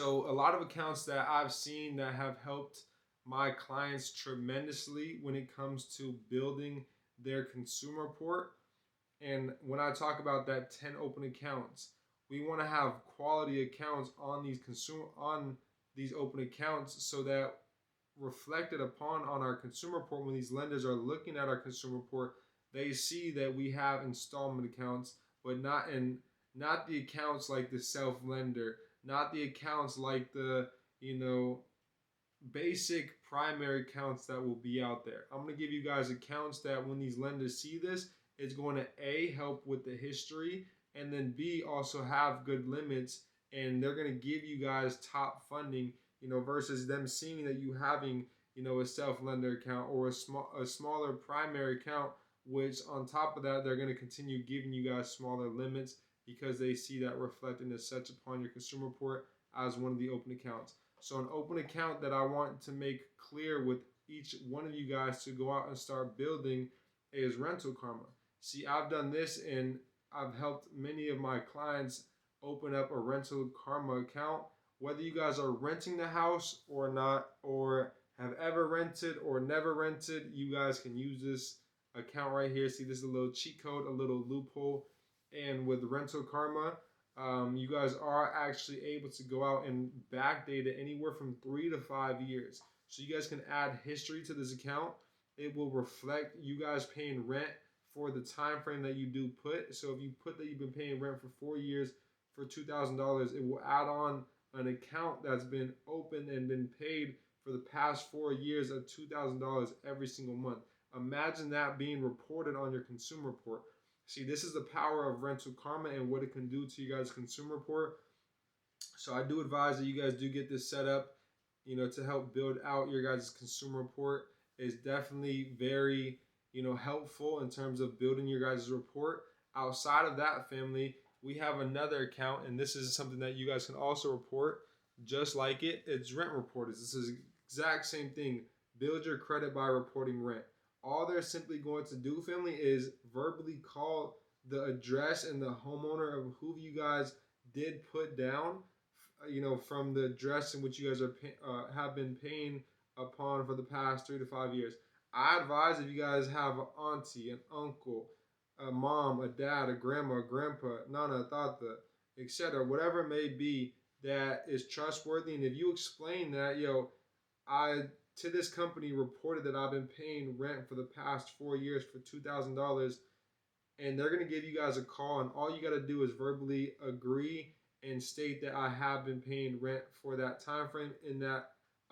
So a lot of accounts that I've seen that have helped my clients tremendously when it comes to building their consumer report. And when I talk about that 10 open accounts, we want to have quality accounts on these open accounts so that reflected upon on our consumer report, when these lenders are looking at our consumer report, they see that we have installment accounts, but not the accounts like the self lender, not the accounts like the you know basic primary accounts that will be out there. I'm going to give you guys accounts that when these lenders see this, it's going to A, help with the history, and then B, also have good limits, and they're going to give you guys top funding, versus them seeing that you having, a self-lender account or a smaller primary account, which on top of that, they're going to continue giving you guys smaller limits because they see that reflected as such upon your consumer report as one of the open accounts. So an open account that I want to make clear with each one of you guys to go out and start building is Rental Karma. See, I've done this and I've helped many of my clients open up a Rental Karma account. Whether you guys are renting the house or not, or have ever rented or never rented, you guys can use this account right here. See, this is a little cheat code, a little loophole. And with Rental Karma, you guys are actually able to go out and backdate it anywhere from 3 to 5 years. So you guys can add history to this account. It will reflect you guys paying rent for the time frame that you do put. So if you put that you've been paying rent for 4 years for $2,000, it will add on an account that's been opened and been paid for the past 4 years of $2,000 every single month. Imagine that being reported on your consumer report. See, this is the power of Rental Karma and what it can do to you guys' consumer report. So I do advise that you guys do get this set up, to help build out your guys' consumer report. Is definitely very, helpful in terms of building your guys' report. Outside of that, family, we have another account, and this is something that you guys can also report just like it. It's Rent Reporters. This is the exact same thing. Build your credit by reporting rent. All they're simply going to do, family, is verbally call the address and the homeowner of who you guys did put down, from the address in which you guys have been paying upon for the past 3 to 5 years. I advise if you guys have an auntie, an uncle, a mom, a dad, a grandma, a grandpa, nana, tata, etc., whatever it may be, that is trustworthy, and if you explain that, I to this company reported that I've been paying rent for the past 4 years for $2,000, and they're gonna give you guys a call, and all you gotta do is verbally agree and state that I have been paying rent for that time frame in that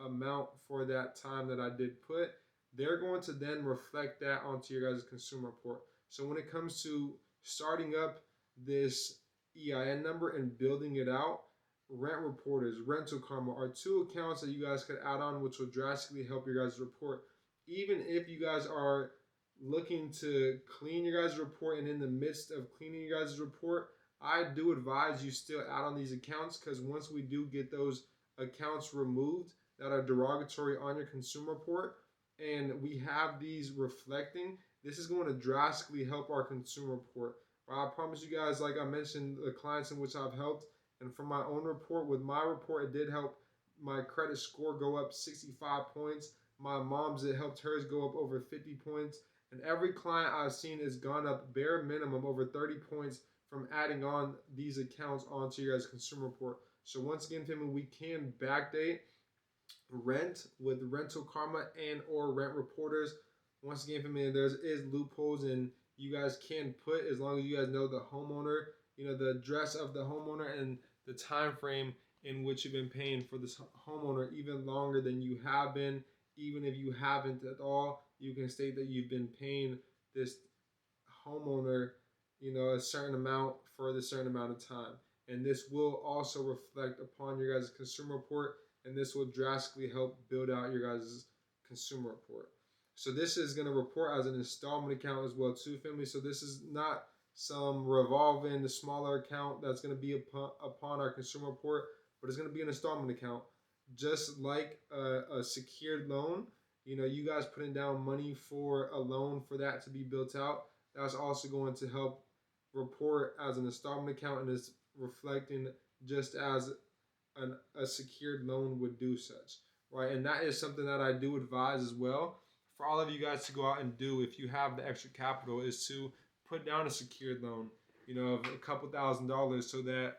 amount for that time that I did put. They're going to then reflect that onto your guys' consumer report. So when it comes to starting up this EIN number and building it out, Rent Reporters, Rental Karma are two accounts that you guys could add on, which will drastically help your guys' report. Even if you guys are looking to clean your guys' report and in the midst of cleaning your guys' report, I do advise you still add on these accounts, because once we do get those accounts removed that are derogatory on your consumer report, and we have these reflecting, this is going to drastically help our consumer report. But I promise you guys, like I mentioned, the clients in which I've helped, and from my own report, with my report, it did help my credit score go up 65 points. My mom's, it helped hers go up over 50 points. And every client I've seen has gone up bare minimum over 30 points from adding on these accounts onto your guys' consumer report. So once again, family, we can backdate rent with Rental Karma and or Rent Reporters. Once again, family, there is loopholes, and you guys can put, as long as you guys know the homeowner, the address of the homeowner and the time frame in which you've been paying for this homeowner even longer than you have been. Even if you haven't at all, you can state that you've been paying this homeowner, a certain amount for a certain amount of time. And this will also reflect upon your guys' consumer report, and this will drastically help build out your guys' consumer report. So this is going to report as an installment account as well too, family. So this is not some revolving, the smaller account that's going to be upon our consumer report, but it's going to be an installment account. Just like a secured loan, you guys putting down money for a loan for that to be built out, that's also going to help report as an installment account, and is reflecting just as a secured loan would do such, right? And that is something that I do advise as well for all of you guys to go out and do if you have the extra capital, is to put down a secured loan, of a couple $1,000s, so that,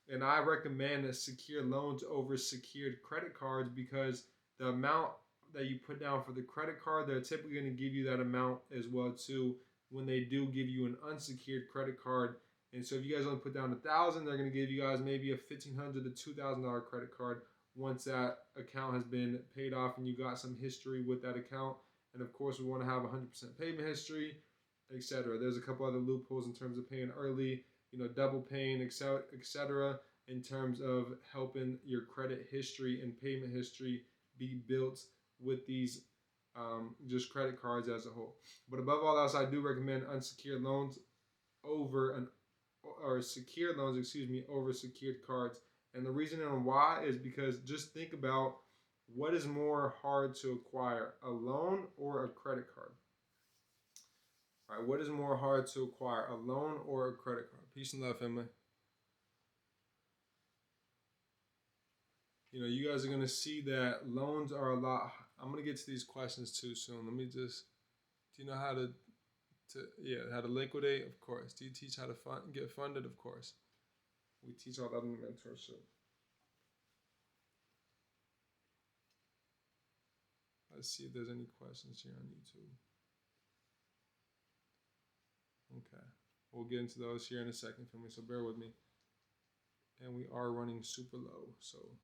and I recommend secured loans over secured credit cards, because the amount that you put down for the credit card, they're typically going to give you that amount as well too when they do give you an unsecured credit card. And so if you guys only put down 1,000, they're going to give you guys maybe a $1,500 to $2,000 credit card once that account has been paid off and you got some history with that account. And of course, we want to have 100% payment history, etc. There's a couple other loopholes in terms of paying early, double paying, etc. In terms of helping your credit history and payment history be built with these just credit cards as a whole. But above all else, I do recommend unsecured loans secured loans, over secured cards. And the reason and why is because just think about what is more hard to acquire, a loan or a credit card? All right, what is more hard to acquire, a loan or a credit card? Peace and love, family. You guys are going to see that loans are a lot. I'm going to get to these questions too soon. Let me just, do you know how to how to liquidate? Of course. Do you teach how to get funded? Of course. We teach all that in the mentorship. Let's see if there's any questions here on YouTube. Okay. We'll get into those here in a second, family, so bear with me. And we are running super low, so